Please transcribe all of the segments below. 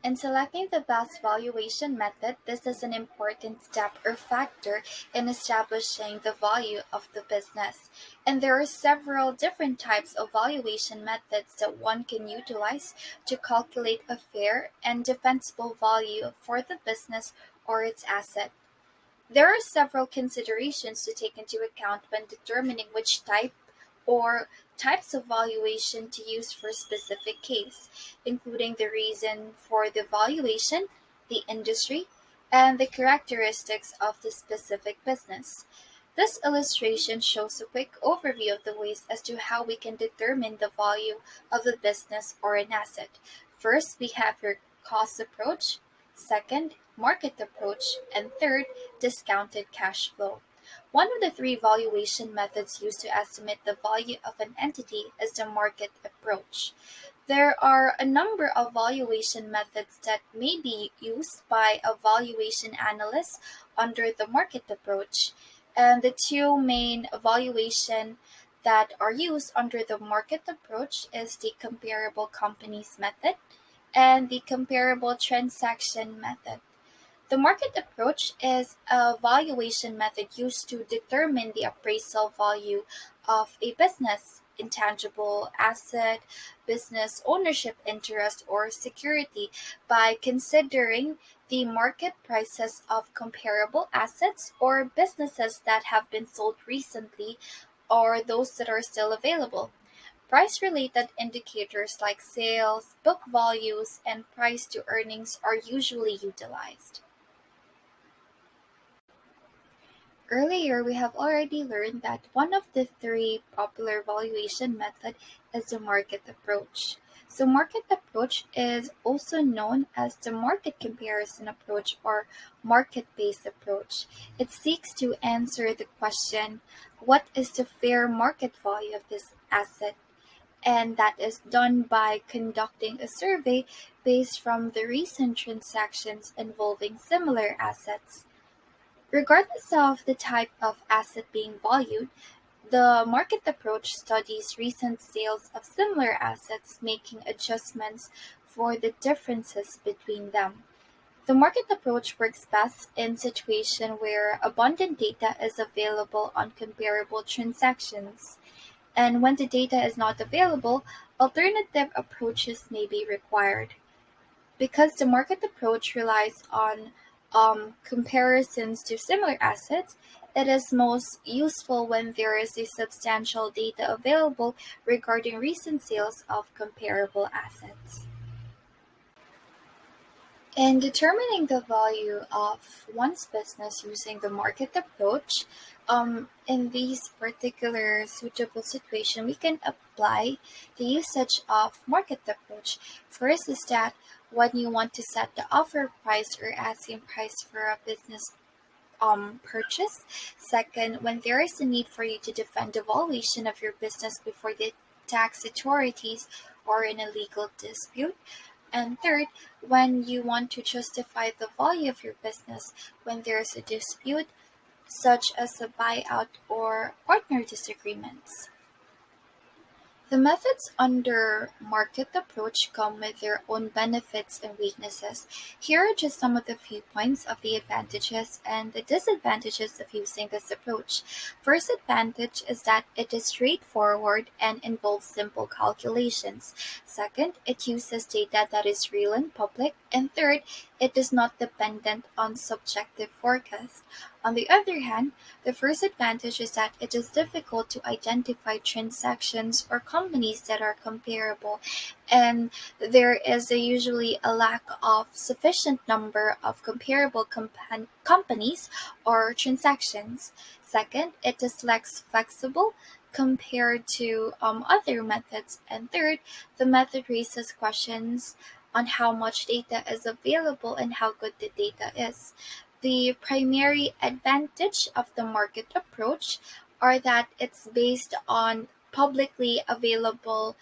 In selecting the best valuation method, this is an important step or factor in establishing the value of the business. And there are several different types of valuation methods that one can utilize to calculate a fair and defensible value for the business or its asset. There are several considerations to take into account when determining which type or types of valuation to use for a specific case, including the reason for the valuation, the industry, and the characteristics of the specific business. This illustration shows a quick overview of the ways as to how we can determine the value of a business or an asset. First, we have your cost approach. Second, market approach. And third, discounted cash flow. One of the three valuation methods used to estimate the value of an entity is the market approach. There are a number of valuation methods that may be used by a valuation analyst under the market approach. And the two main valuation that are used under the market approach is the comparable companies method and the comparable transaction method. The market approach is a valuation method used to determine the appraisal value of a business, intangible asset, business ownership interest, or security by considering the market prices of comparable assets or businesses that have been sold recently or those that are still available. Price related indicators like sales, book values, and price to earnings are usually utilized. Earlier, we have already learned that one of the three popular valuation method is the market approach. So market approach is also known as the market comparison approach or market-based approach. It seeks to answer the question, what is the fair market value of this asset? And that is done by conducting a survey based from the recent transactions involving similar assets. Regardless of the type of asset being valued, the market approach studies recent sales of similar assets, making adjustments for the differences between them. The market approach works best in situations where abundant data is available on comparable transactions. And when the data is not available, alternative approaches may be required. Because the market approach relies on comparisons to similar assets, it is most useful when there is a substantial data available regarding recent sales of comparable assets. In determining the value of one's business using the market approach, in these particular suitable situation, we can apply the usage of market approach. First is that when you want to set the offer price or asking price for a business purchase. Second, when there is a need for you to defend the valuation of your business before the tax authorities or in a legal dispute. And third, when you want to justify the value of your business when there is a dispute, such as a buyout or partner disagreements. The methods under market approach come with their own benefits and weaknesses. Here are just some of the few points of the advantages and the disadvantages of using this approach. First advantage is that it is straightforward and involves simple calculations. Second, it uses data that is real and public. And third, it is not dependent on subjective forecasts. On the other hand, the first advantage is that it is difficult to identify transactions or companies that are comparable, and there is usually a lack of sufficient number of comparable companies or transactions. Second, it is less flexible compared to other methods. And third, the method raises questions on how much data is available and how good the data is. The primary advantage of the market approach are that it's based on publicly available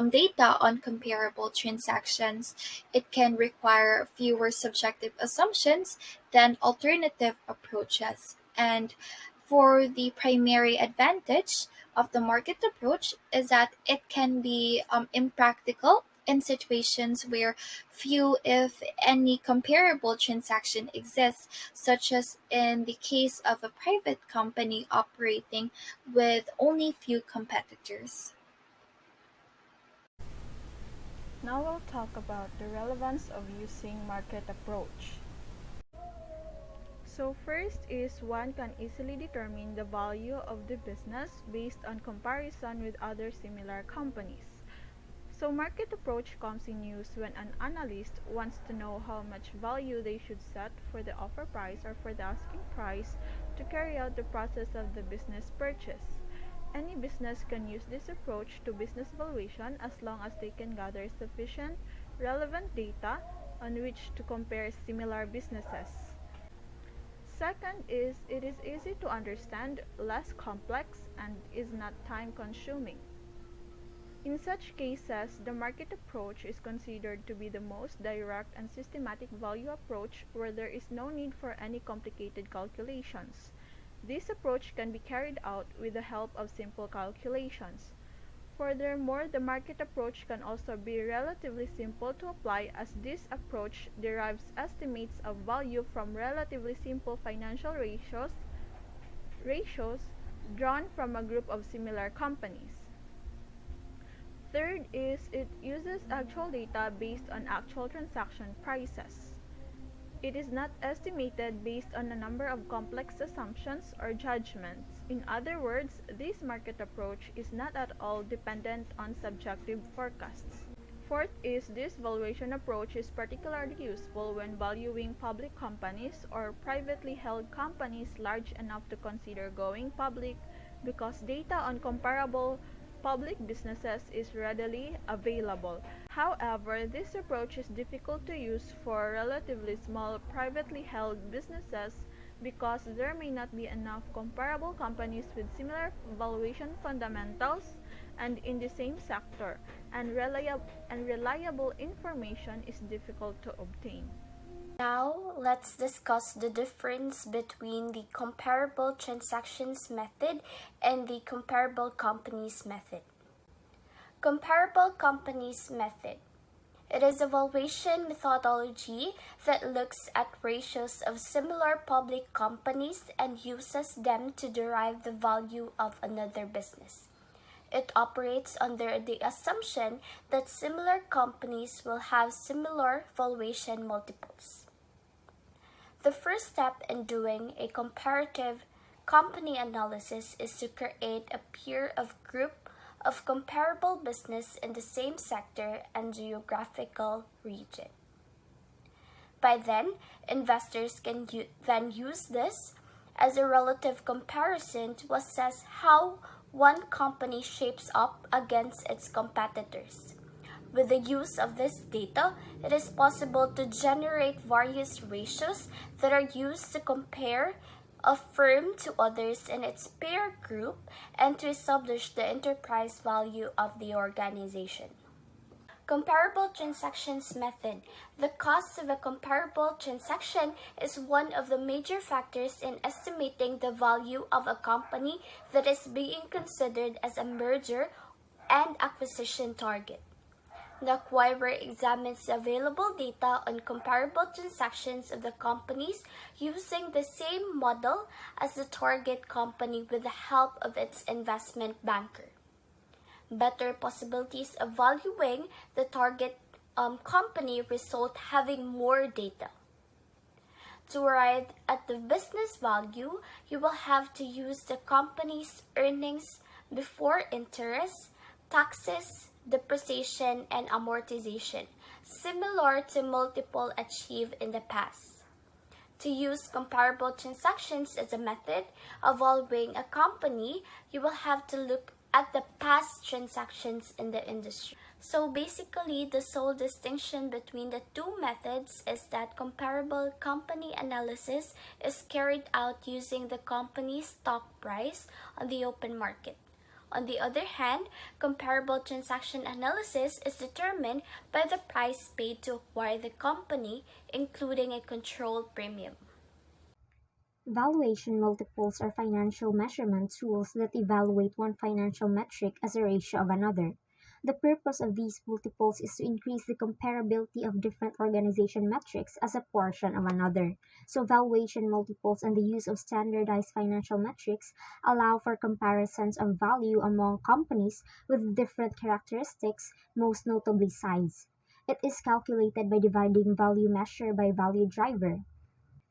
data on comparable transactions. It can require fewer subjective assumptions than alternative approaches. And for the primary advantage of the market approach is that it can be impractical in situations where few, if any, comparable transaction exists, such as in the case of a private company operating with only few competitors. Now we'll talk about the relevance of using market approach. So first is one can easily determine the value of the business based on comparison with other similar companies. So market approach comes in use when an analyst wants to know how much value they should set for the offer price or for the asking price to carry out the process of the business purchase. Any business can use this approach to business valuation as long as they can gather sufficient relevant data on which to compare similar businesses. Second is it is easy to understand, less complex, and is not time consuming. In such cases, the market approach is considered to be the most direct and systematic value approach where there is no need for any complicated calculations. This approach can be carried out with the help of simple calculations. Furthermore, the market approach can also be relatively simple to apply as this approach derives estimates of value from relatively simple financial ratios drawn from a group of similar companies. Third is it uses actual data based on actual transaction prices. It is not estimated based on a number of complex assumptions or judgments. In other words, this market approach is not at all dependent on subjective forecasts. Fourth is this valuation approach is particularly useful when valuing public companies or privately held companies large enough to consider going public because data on comparable public businesses is readily available. However, this approach is difficult to use for relatively small privately held businesses because there may not be enough comparable companies with similar valuation fundamentals and in the same sector, and reliable information is difficult to obtain. Now, let's discuss the difference between the comparable transactions method and the comparable companies method. Comparable companies method. It is a valuation methodology that looks at ratios of similar public companies and uses them to derive the value of another business. It operates under the assumption that similar companies will have similar valuation multiples. The first step in doing a comparative company analysis is to create a peer of group of comparable business in the same sector and geographical region. By then, investors can then use this as a relative comparison to assess how one company shapes up against its competitors. With the use of this data, it is possible to generate various ratios that are used to compare a firm to others in its peer group and to establish the enterprise value of the organization. Comparable transactions method. The cost of a comparable transaction is one of the major factors in estimating the value of a company that is being considered as a merger and acquisition target. The acquirer examines the available data on comparable transactions of the companies using the same model as the target company with the help of its investment banker. Better possibilities of valuing the target company result having more data. To arrive at the business value, you will have to use the company's earnings before interest, taxes, depreciation, and amortization, similar to multiple achieved in the past. To use comparable transactions as a method of valuing a company, you will have to look at the past transactions in the industry. So basically, the sole distinction between the two methods is that comparable company analysis is carried out using the company's stock price on the open market. On the other hand, comparable transaction analysis is determined by the price paid to acquire the company, including a control premium. Valuation multiples are financial measurement tools that evaluate one financial metric as a ratio of another. The purpose of these multiples is to increase the comparability of different organization metrics as a portion of another. So valuation multiples and the use of standardized financial metrics allow for comparisons of value among companies with different characteristics, most notably size. It is calculated by dividing value measure by value driver.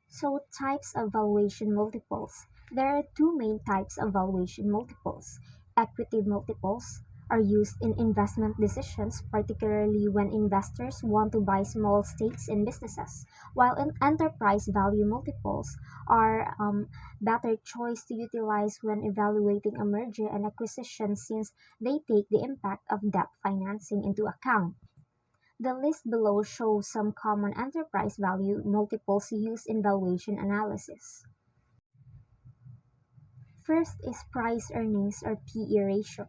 So types of valuation multiples. There are two main types of valuation multiples. Equity multiples are used in investment decisions, particularly when investors want to buy small stakes in businesses, while enterprise value multiples are better choice to utilize when evaluating a merger and acquisition since they take the impact of debt financing into account. The list below shows some common enterprise value multiples used in valuation analysis. First is price earnings or PE ratio.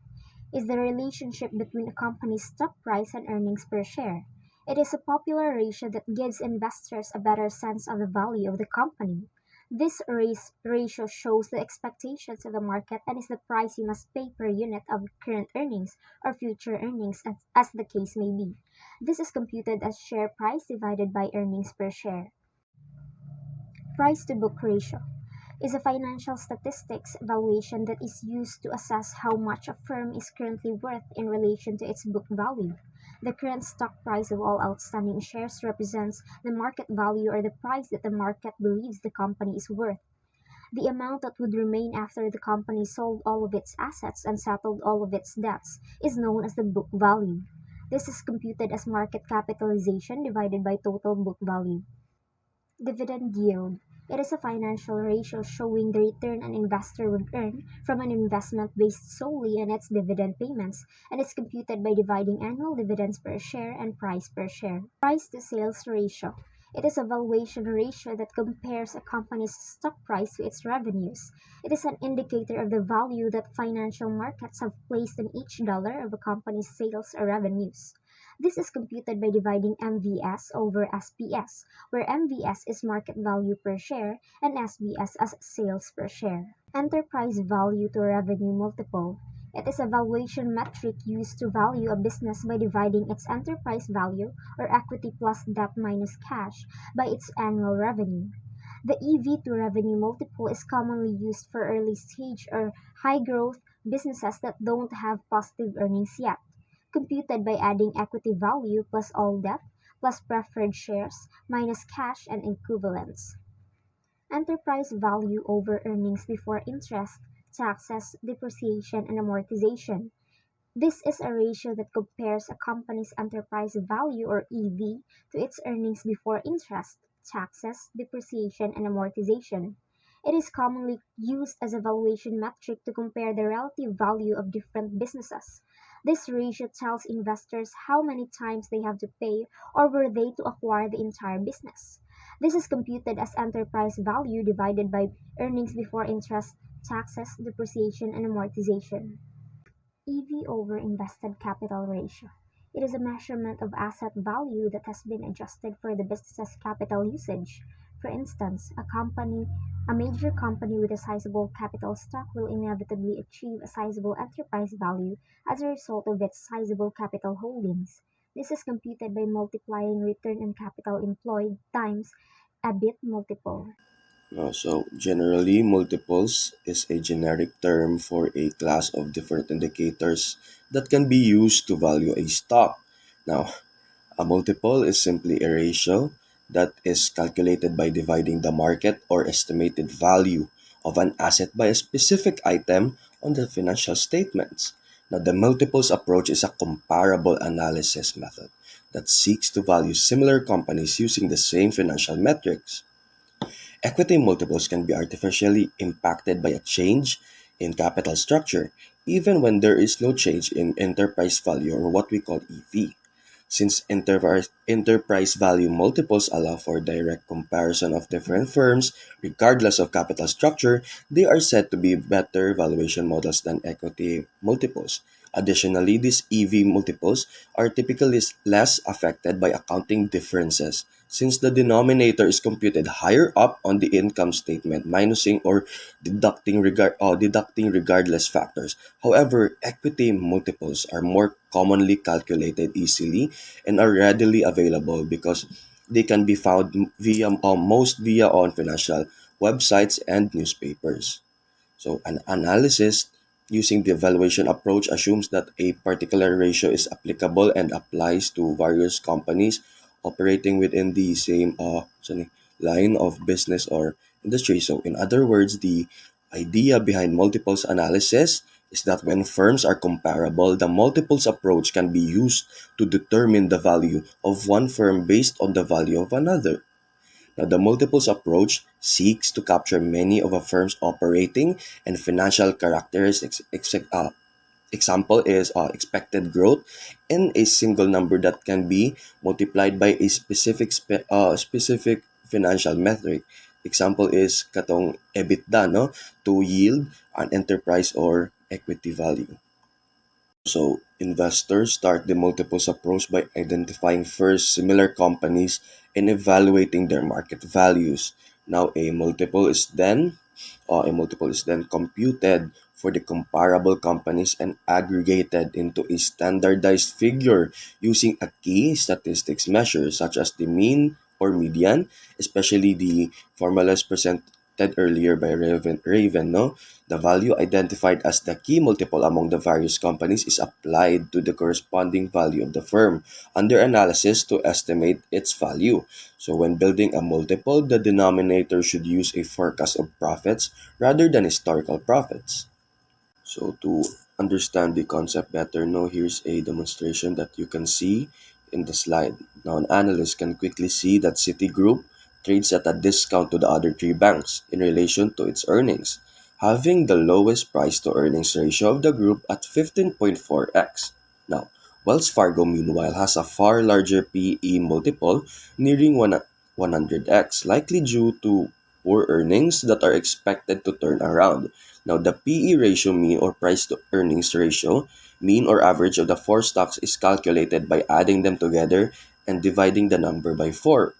Is the relationship between a company's stock price and earnings per share. It is a popular ratio that gives investors a better sense of the value of the company. This ratio shows the expectations of the market and is the price you must pay per unit of current earnings or future earnings as the case may be. This is computed as share price divided by earnings per share. Price to book ratio is a financial statistics valuation that is used to assess how much a firm is currently worth in relation to its book value. The current stock price of all outstanding shares represents the market value or the price that the market believes the company is worth. The amount that would remain after the company sold all of its assets and settled all of its debts is known as the book value. This is computed as market capitalization divided by total book value. Dividend yield. It is a financial ratio showing the return an investor would earn from an investment based solely on its dividend payments, and is computed by dividing annual dividends per share and price per share. Price to sales ratio. It is a valuation ratio that compares a company's stock price to its revenues. It is an indicator of the value that financial markets have placed in each dollar of a company's sales or revenues. This is computed by dividing MVS over SPS, where MVS is market value per share and SBS as sales per share. Enterprise value to revenue multiple. It is a valuation metric used to value a business by dividing its enterprise value, or equity plus debt minus cash, by its annual revenue. The EV to revenue multiple is commonly used for early stage or high growth businesses that don't have positive earnings yet, computed by adding equity value plus all debt plus preferred shares minus cash and equivalents. Enterprise value over earnings before interest, taxes, depreciation, and amortization. This is a ratio that compares a company's enterprise value or EV to its earnings before interest, taxes, depreciation, and amortization. It is commonly used as a valuation metric to compare the relative value of different businesses. This ratio tells investors how many times they have to pay or were they to acquire the entire business. This is computed as enterprise value divided by earnings before interest, taxes, depreciation, and amortization. EV over invested capital ratio. It is a measurement of asset value that has been adjusted for the business's capital usage. For instance, a major company with a sizable capital stock will inevitably achieve a sizable enterprise value as a result of its sizable capital holdings. This is computed by multiplying return on capital employed times EBIT multiple. So, generally, multiples is a generic term for a class of different indicators that can be used to value a stock. Now, a multiple is simply a ratio that is calculated by dividing the market or estimated value of an asset by a specific item on the financial statements. Now, the multiples approach is a comparable analysis method that seeks to value similar companies using the same financial metrics. Equity multiples can be artificially impacted by a change in capital structure, even when there is no change in enterprise value or what we call EV. Since enterprise value multiples allow for direct comparison of different firms, regardless of capital structure, they are said to be better valuation models than equity multiples. Additionally, these EV multiples are typically less affected by accounting differences since the denominator is computed higher up on the income statement, minusing or deducting regardless factors. However, equity multiples are more commonly calculated easily and are readily available because they can be found via on financial websites and newspapers. So an analysis using the evaluation approach assumes that a particular ratio is applicable and applies to various companies operating within the same line of business or industry. So in other words, the idea behind multiples analysis is that when firms are comparable, the multiples approach can be used to determine the value of one firm based on the value of another. Now, the multiples approach seeks to capture many of a firm's operating and financial characteristics. Example is expected growth in a single number that can be multiplied by a specific financial metric. Example is katong EBITDA, no, to yield an enterprise or equity value. So investors start the multiples approach by identifying first similar companies and evaluating their market values. Now a multiple is then computed for the comparable companies and aggregated into a standardized figure using a key statistics measure such as the mean or median, especially the formulas presented earlier by Raven, no? The value identified as the key multiple among the various companies is applied to the corresponding value of the firm under analysis to estimate its value. So when building a multiple, the denominator should use a forecast of profits rather than historical profits. So to understand the concept better, now here's a demonstration that you can see in the slide. Now an analyst can quickly see that Citigroup trades at a discount to the other three banks in relation to its earnings, having the lowest price to earnings ratio of the group at 15.4x. Now, Wells Fargo meanwhile has a far larger PE multiple nearing 100x, likely due to poor earnings that are expected to turn around. Now, the PE ratio mean or price to earnings ratio, mean or average of the four stocks is calculated by adding them together and dividing the number by 4.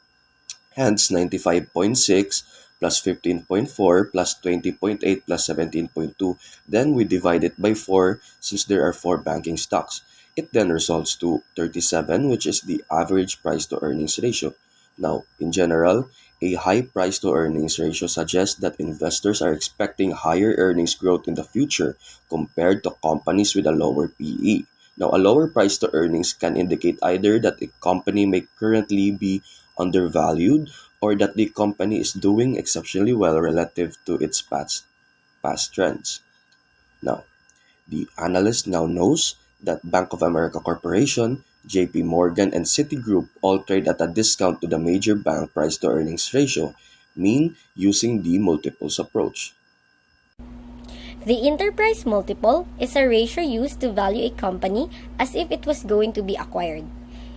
Hence, 95.6 plus 15.4 plus 20.8 plus 17.2. Then we divide it by 4 since there are 4 banking stocks. It then results to 37, which is the average price to earnings ratio. Now, in general, a high price to earnings ratio suggests that investors are expecting higher earnings growth in the future compared to companies with a lower PE. Now, a lower price to earnings can indicate either that a company may currently be undervalued or that the company is doing exceptionally well relative to its past trends. Now, the analyst now knows that Bank of America Corporation, JP Morgan, and Citigroup all trade at a discount to the major bank price to earnings ratio, mean using the multiples approach. The enterprise multiple is a ratio used to value a company as if it was going to be acquired.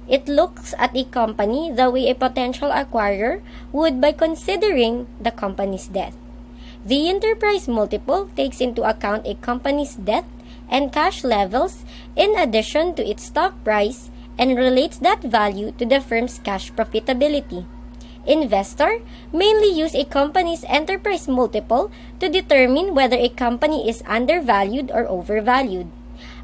It looks at a company the way a potential acquirer would by considering the company's debt. The enterprise multiple takes into account a company's debt and cash levels in addition to its stock price and relates that value to the firm's cash profitability. Investor mainly use a company's enterprise multiple to determine whether a company is undervalued or overvalued.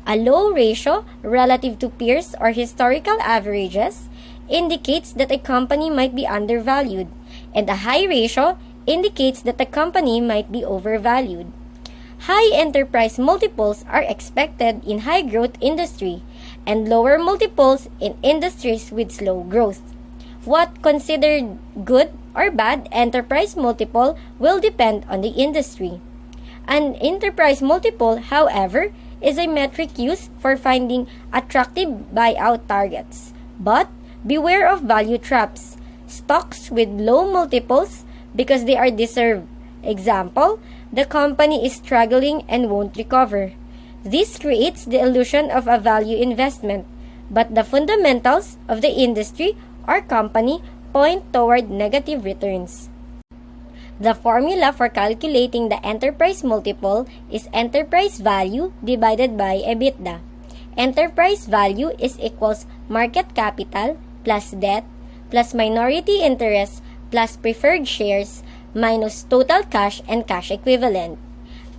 A low ratio relative to peers or historical averages indicates that a company might be undervalued, and a high ratio indicates that a company might be overvalued. High enterprise multiples are expected in high growth industry and lower multiples in industries with slow growth. What considered good or bad enterprise multiple will depend on the industry. An enterprise multiple, however, is a metric used for finding attractive buyout targets. But beware of value traps. Stocks with low multiples because they are deserved. Example, the company is struggling and won't recover. This creates the illusion of a value investment, but the fundamentals of the industry or company point toward negative returns. The formula for calculating the enterprise multiple is enterprise value divided by EBITDA. Enterprise value is equals market capital plus debt plus minority interest plus preferred shares minus total cash and cash equivalent.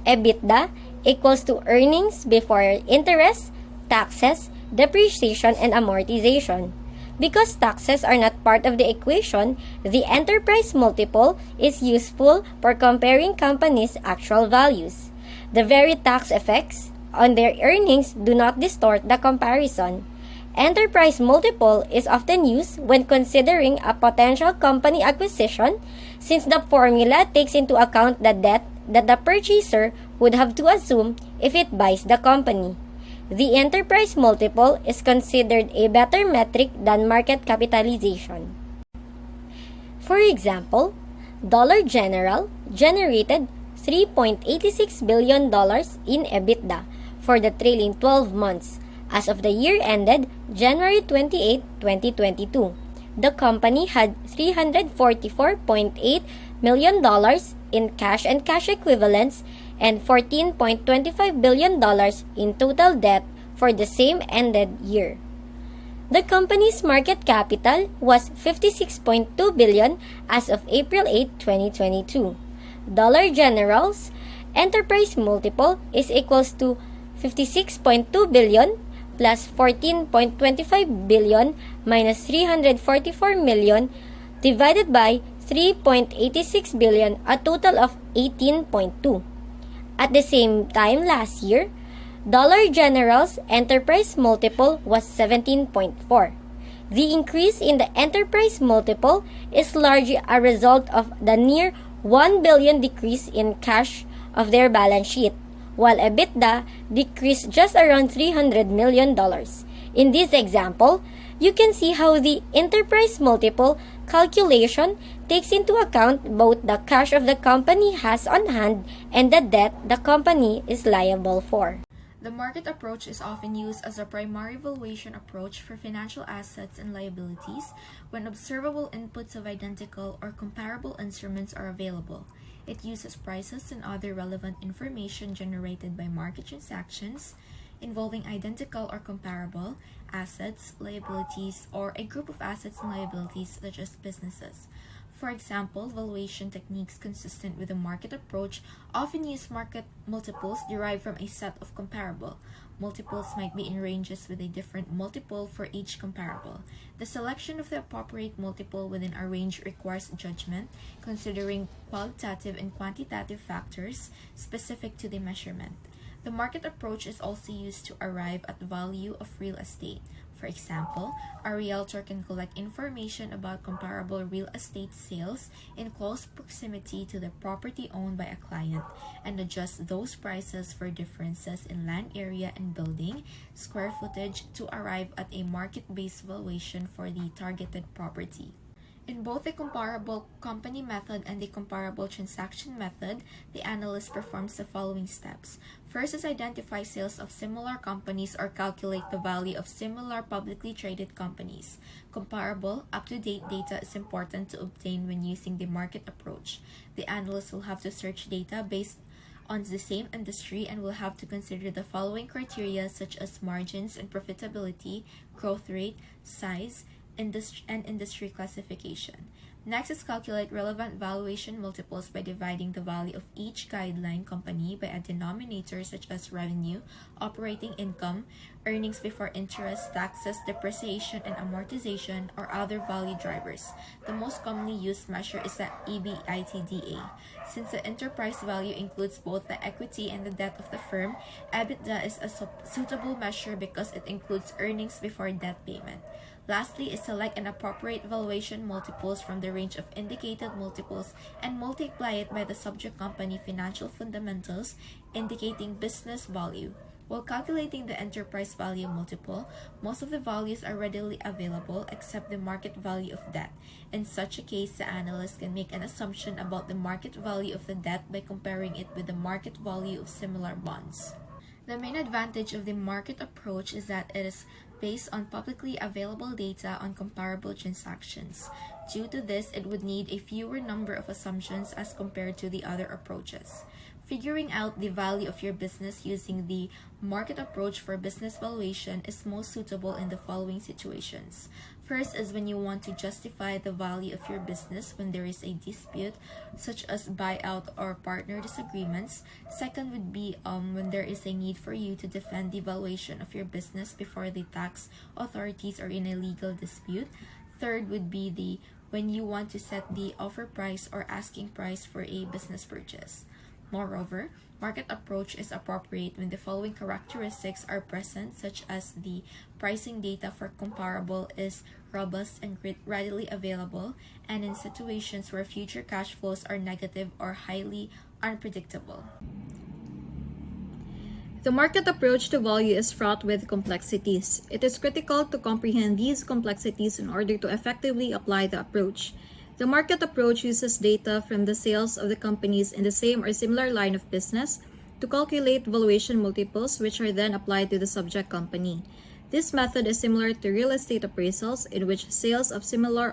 EBITDA equals to earnings before interest, taxes, depreciation, and amortization. Because taxes are not part of the equation, the enterprise multiple is useful for comparing companies' actual values. The very tax effects on their earnings do not distort the comparison. Enterprise multiple is often used when considering a potential company acquisition since the formula takes into account the debt that the purchaser would have to assume if it buys the company. The enterprise multiple is considered a better metric than market capitalization. For example, Dollar General generated $3.86 billion in EBITDA for the trailing 12 months as of the year ended January 28, 2022. The company had $344.8 million in cash and cash equivalents and $14.25 billion in total debt for the same ended year. The company's market capital was $56.2 billion as of April 8, 2022. Dollar General's enterprise multiple is equals to $56.2 billion plus $14.25 billion minus $344 million divided by $3.86 billion, a total of $18.2. At the same time last year, Dollar General's enterprise multiple was 17.4. The increase in the enterprise multiple is largely a result of the near $1 billion decrease in cash of their balance sheet, while EBITDA decreased just around $300 million. In this example, you can see how the enterprise multiple calculation takes into account both the cash of the company has on hand and the debt the company is liable for. The market approach is often used as a primary valuation approach for financial assets and liabilities when observable inputs of identical or comparable instruments are available. It uses prices and other relevant information generated by market transactions involving identical or comparable assets, liabilities, or a group of assets and liabilities such as businesses. For example, valuation techniques consistent with the market approach often use market multiples derived from a set of comparable. Multiples might be in ranges with a different multiple for each comparable. The selection of the appropriate multiple within a range requires judgment, considering qualitative and quantitative factors specific to the measurement. The market approach is also used to arrive at the value of real estate. For example, a realtor can collect information about comparable real estate sales in close proximity to the property owned by a client and adjust those prices for differences in land area and building square footage to arrive at a market-based valuation for the targeted property. In both the comparable company method and the comparable transaction method, the analyst performs the following steps. First is identify sales of similar companies or calculate the value of similar publicly traded companies. Comparable, up-to-date data is important to obtain when using the market approach. The analyst will have to search data based on the same industry and will have to consider the following criteria such as margins and profitability, growth rate, size, industry classification. Next is calculate relevant valuation multiples by dividing the value of each guideline company by a denominator such as revenue, operating income, earnings before interest, taxes, depreciation, and amortization, or other value drivers. The most commonly used measure is the EBITDA. Since the enterprise value includes both the equity and the debt of the firm, EBITDA is a suitable measure because it includes earnings before debt payment. Lastly is select an appropriate valuation multiples from the range of indicated multiples and multiply it by the subject company financial fundamentals indicating business value. While calculating the enterprise value multiple, most of the values are readily available except the market value of debt. In such a case, the analyst can make an assumption about the market value of the debt by comparing it with the market value of similar bonds. The main advantage of the market approach is that it is based on publicly available data on comparable transactions. Due to this, it would need a fewer number of assumptions as compared to the other approaches. Figuring out the value of your business using the market approach for business valuation is most suitable in the following situations. First is when you want to justify the value of your business when there is a dispute, such as buyout or partner disagreements. Second would be when there is a need for you to defend the valuation of your business before the tax authorities or in a legal dispute. Third would be the when you want to set the offer price or asking price for a business purchase. Moreover, market approach is appropriate when the following characteristics are present, such as the pricing data for comparable is robust and readily available, and in situations where future cash flows are negative or highly unpredictable. The market approach to value is fraught with complexities. It is critical to comprehend these complexities in order to effectively apply the approach. The market approach uses data from the sales of the companies in the same or similar line of business to calculate valuation multiples, which are then applied to the subject company. This method is similar to real estate appraisals, in which sales of similar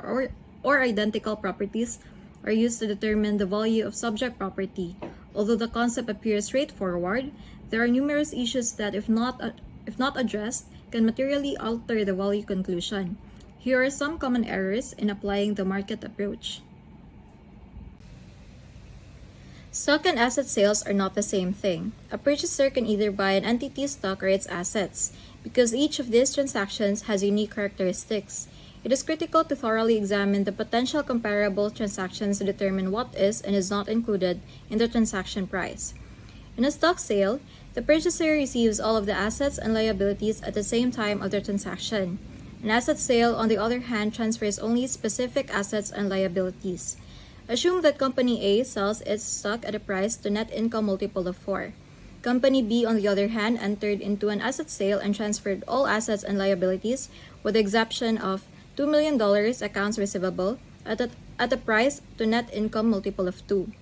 or identical properties are used to determine the value of subject property. Although the concept appears straightforward, there are numerous issues that, if not addressed, can materially alter the value conclusion. Here are some common errors in applying the market approach. Stock and asset sales are not the same thing. A purchaser can either buy an entity's stock or its assets. Because each of these transactions has unique characteristics, it is critical to thoroughly examine the potential comparable transactions to determine what is and is not included in the transaction price. In a stock sale, the purchaser receives all of the assets and liabilities at the same time of the transaction. An asset sale, on the other hand, transfers only specific assets and liabilities. Assume that Company A sells its stock at a price to net income multiple of 4. Company B, on the other hand, entered into an asset sale and transferred all assets and liabilities, with the exception of $2 million accounts receivable, at a price to net income multiple of 2.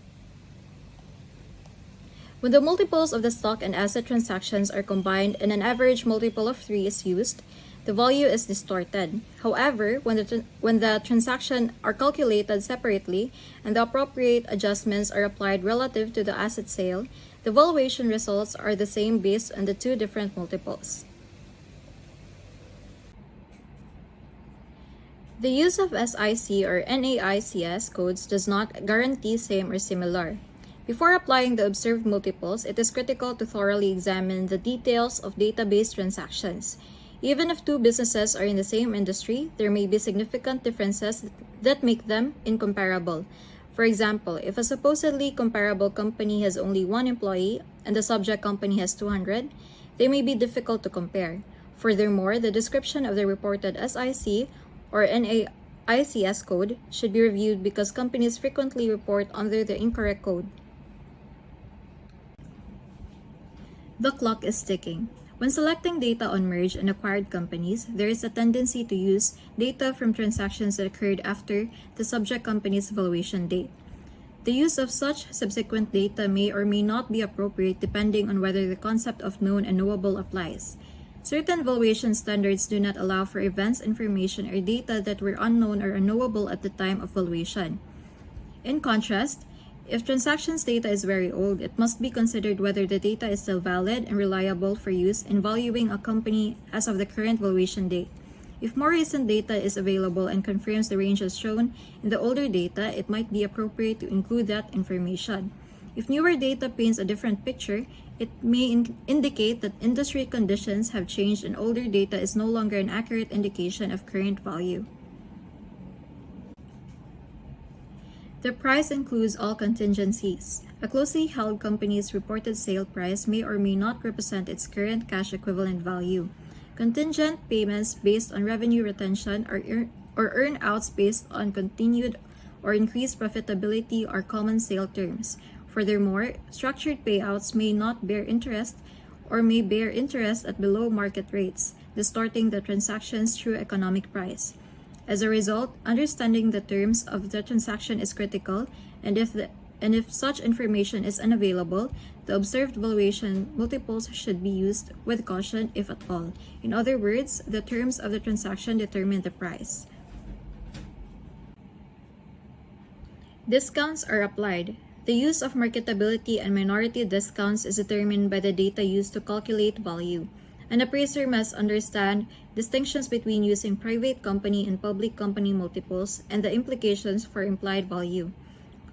When the multiples of the stock and asset transactions are combined and an average multiple of 3 is used, the value is distorted. However, when the transactions are calculated separately and the appropriate adjustments are applied relative to the asset sale, the valuation results are the same based on the two different multiples. The use of SIC or NAICS codes does not guarantee same or similar. Before applying the observed multiples, it is critical to thoroughly examine the details of database transactions. Even if two businesses are in the same industry, there may be significant differences that make them incomparable. For example, if a supposedly comparable company has only 1 employee and the subject company has 200, they may be difficult to compare. Furthermore, the description of the reported SIC or NAICS code should be reviewed because companies frequently report under the incorrect code. The clock is ticking. When selecting data on merged and acquired companies, there is a tendency to use data from transactions that occurred after the subject company's valuation date. The use of such subsequent data may or may not be appropriate depending on whether the concept of known and knowable applies. Certain valuation standards do not allow for events, information, or data that were unknown or unknowable at the time of valuation. In contrast, if transactions data is very old, it must be considered whether the data is still valid and reliable for use in valuing a company as of the current valuation date. If more recent data is available and confirms the ranges shown in the older data, it might be appropriate to include that information. If newer data paints a different picture, it may indicate that industry conditions have changed and older data is no longer an accurate indication of current value. The price includes all contingencies. A closely held company's reported sale price may or may not represent its current cash equivalent value. Contingent payments based on revenue retention or earn-outs based on continued or increased profitability are common sale terms. Furthermore, structured payouts may not bear interest or may bear interest at below market rates, distorting the transaction's true economic price. As a result, understanding the terms of the transaction is critical, and if such information is unavailable, the observed valuation multiples should be used with caution, if at all. In other words, the terms of the transaction determine the price. Discounts are applied. The use of marketability and minority discounts is determined by the data used to calculate value. An appraiser must understand distinctions between using private company and public company multiples and the implications for implied value.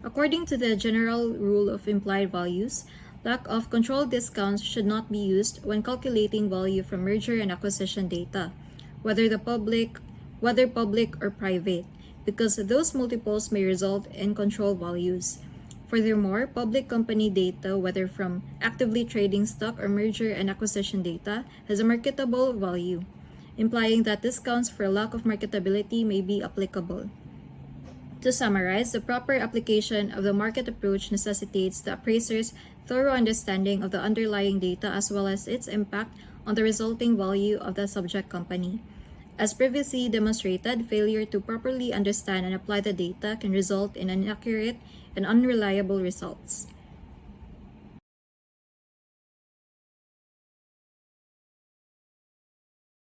According to the general rule of implied values, lack of control discounts should not be used when calculating value from merger and acquisition data, whether public or private, because those multiples may result in control values. Furthermore, public company data, whether from actively trading stock or merger and acquisition data, has a marketable value, implying that discounts for lack of marketability may be applicable. To summarize, the proper application of the market approach necessitates the appraiser's thorough understanding of the underlying data as well as its impact on the resulting value of the subject company. As previously demonstrated, failure to properly understand and apply the data can result in inaccurate and unreliable results.